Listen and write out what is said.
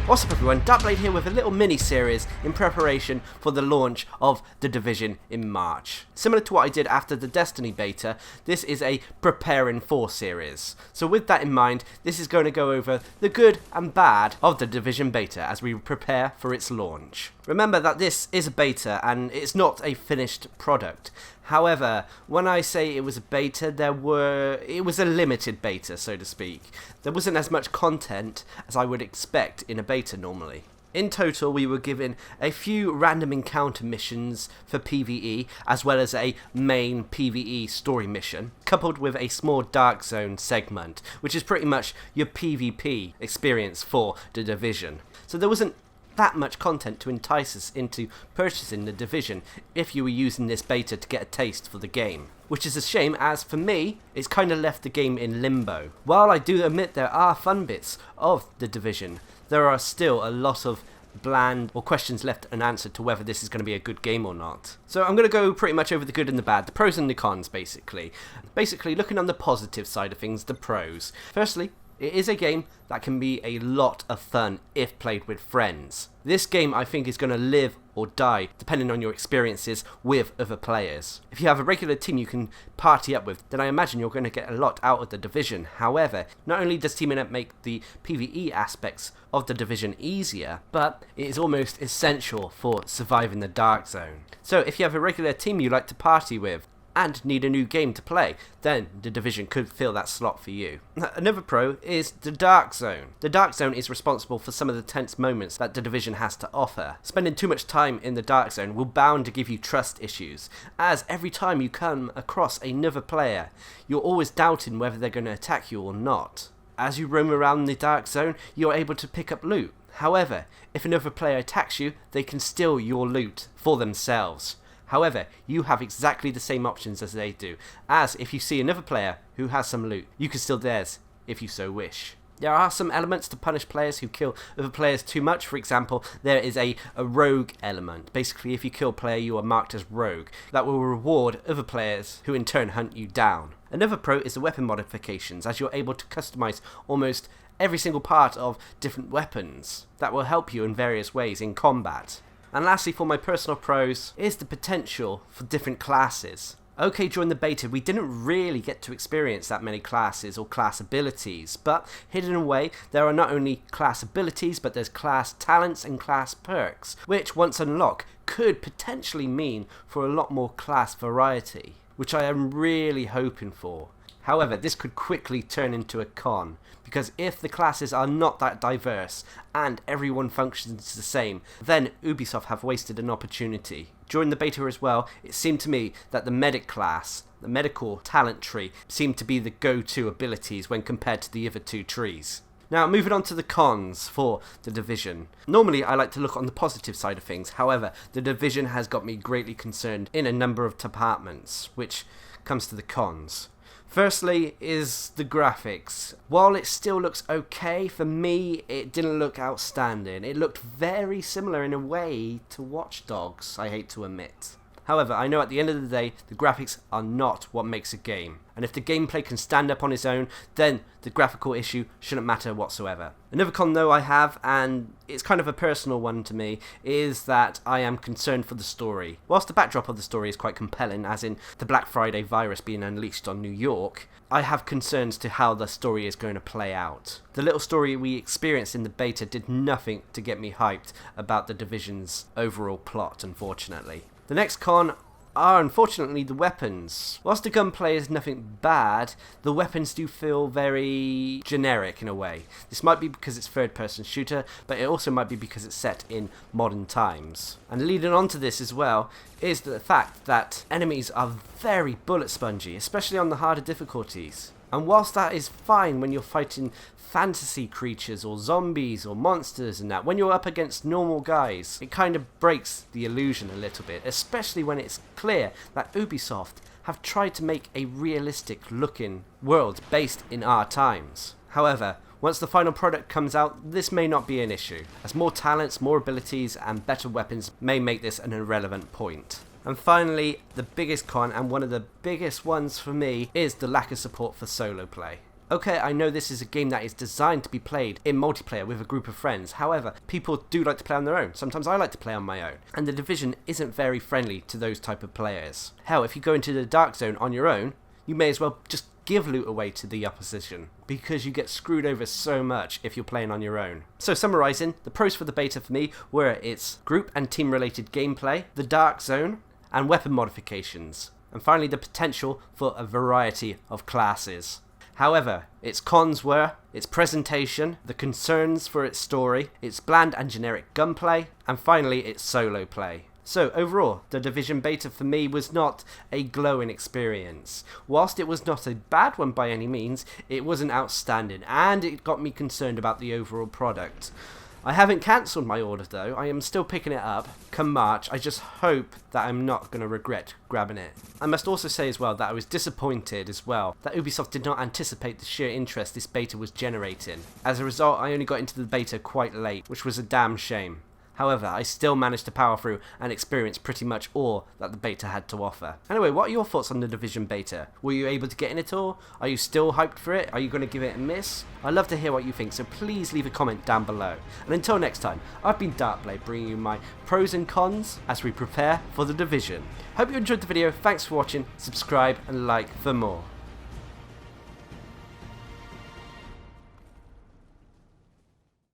What's up everyone, Darcblade here with a little mini-series in preparation for the launch of The Division in March. Similar to what I did after the Destiny beta, this is a preparing for series. So with that in mind, this is going to go over the good and bad of The Division beta as we prepare for its launch. Remember that this is a beta and it's not a finished product. However, when I say it was a beta, it was a limited beta, so to speak. There wasn't as much content as I would expect in a beta normally. In total, we were given a few random encounter missions for PvE, as well as a main PvE story mission, coupled with a small Dark Zone segment, which is pretty much your PvP experience for The Division. So there wasn't that much content to entice us into purchasing The Division if you were using this beta to get a taste for the game. Which is a shame, as for me, it's kind of left the game in limbo. While I do admit there are fun bits of The Division, there are still a lot of bland or questions left unanswered to whether this is going to be a good game or not. So I'm going to go pretty much over the good and the bad, the pros and the cons basically. Basically looking on the positive side of things, the pros. Firstly, it is a game that can be a lot of fun if played with friends. This game I think is going to live or die depending on your experiences with other players. If you have a regular team you can party up with, then I imagine you're going to get a lot out of The Division. However, not only does teaming up make the PvE aspects of The Division easier, but it is almost essential for surviving the Dark Zone. So if you have a regular team you like to party with, and need a new game to play, then The Division could fill that slot for you. Another pro is the Dark Zone. The Dark Zone is responsible for some of the tense moments that The Division has to offer. Spending too much time in the Dark Zone will bound to give you trust issues, as every time you come across another player, you're always doubting whether they're going to attack you or not. As you roam around the Dark Zone, you're able to pick up loot. However, if another player attacks you, they can steal your loot for themselves. However, you have exactly the same options as they do, as if you see another player who has some loot, you can steal theirs if you so wish. There are some elements to punish players who kill other players too much. For example, there is a rogue element. Basically, if you kill a player, you are marked as rogue. That will reward other players who in turn hunt you down. Another pro is the weapon modifications, as you're able to customize almost every single part of different weapons. That will help you in various ways in combat. And lastly, for my personal pros, is the potential for different classes. Okay, during the beta we didn't really get to experience that many classes or class abilities, but hidden away there are not only class abilities, but there's class talents and class perks, which once unlocked could potentially mean for a lot more class variety, which I am really hoping for. However, this could quickly turn into a con, because if the classes are not that diverse and everyone functions the same, then Ubisoft have wasted an opportunity. During the beta as well, it seemed to me that the medic class, the medical talent tree, seemed to be the go-to abilities when compared to the other two trees. Now, moving on to the cons for The Division. Normally, I like to look on the positive side of things. However, The Division has got me greatly concerned in a number of departments, which comes to the cons. Firstly is the graphics. While it still looks okay, for me it didn't look outstanding. It looked very similar in a way to Watch Dogs, I hate to admit. However, I know at the end of the day, the graphics are not what makes a game. And if the gameplay can stand up on its own, then the graphical issue shouldn't matter whatsoever. Another con though I have, and it's kind of a personal one to me, is that I am concerned for the story. Whilst the backdrop of the story is quite compelling, as in the Black Friday virus being unleashed on New York, I have concerns to how the story is going to play out. The little story we experienced in the beta did nothing to get me hyped about The Division's overall plot, unfortunately. The next con are unfortunately the weapons. Whilst the gunplay is nothing bad, the weapons do feel very generic in a way. This might be because it's third-person shooter, but it also might be because it's set in modern times. And leading on to this as well is the fact that enemies are very bullet spongy, especially on the harder difficulties. And whilst that is fine when you're fighting fantasy creatures or zombies or monsters and that, when you're up against normal guys, it kind of breaks the illusion a little bit, especially when it's clear that Ubisoft have tried to make a realistic looking world based in our times. However, once the final product comes out, this may not be an issue, as more talents, more abilities and better weapons may make this an irrelevant point. And finally, the biggest con, and one of the biggest ones for me, is the lack of support for solo play. Okay, I know this is a game that is designed to be played in multiplayer with a group of friends. However, people do like to play on their own. Sometimes I like to play on my own. And The Division isn't very friendly to those type of players. Hell, if you go into the Dark Zone on your own, you may as well just give loot away to the opposition, because you get screwed over so much if you're playing on your own. So summarising, the pros for the beta for me were its group and team related gameplay, the Dark Zone, and weapon modifications. And finally the potential for a variety of classes. However, its cons were its presentation, the concerns for its story, its bland and generic gunplay, and finally its solo play. So overall, the Division beta for me was not a glowing experience. Whilst it was not a bad one by any means, it wasn't outstanding, and it got me concerned about the overall product. I haven't cancelled my order though, I am still picking it up come March. I just hope that I'm not going to regret grabbing it. I must also say as well that I was disappointed as well that Ubisoft did not anticipate the sheer interest this beta was generating. As a result, I only got into the beta quite late, which was a damn shame. However, I still managed to power through and experience pretty much all that the beta had to offer. Anyway, what are your thoughts on the Division beta? Were you able to get in it all? Are you still hyped for it? Are you going to give it a miss? I'd love to hear what you think, so please leave a comment down below. And until next time, I've been Darcblade, bringing you my pros and cons as we prepare for the Division. Hope you enjoyed the video, thanks for watching, subscribe and like for more.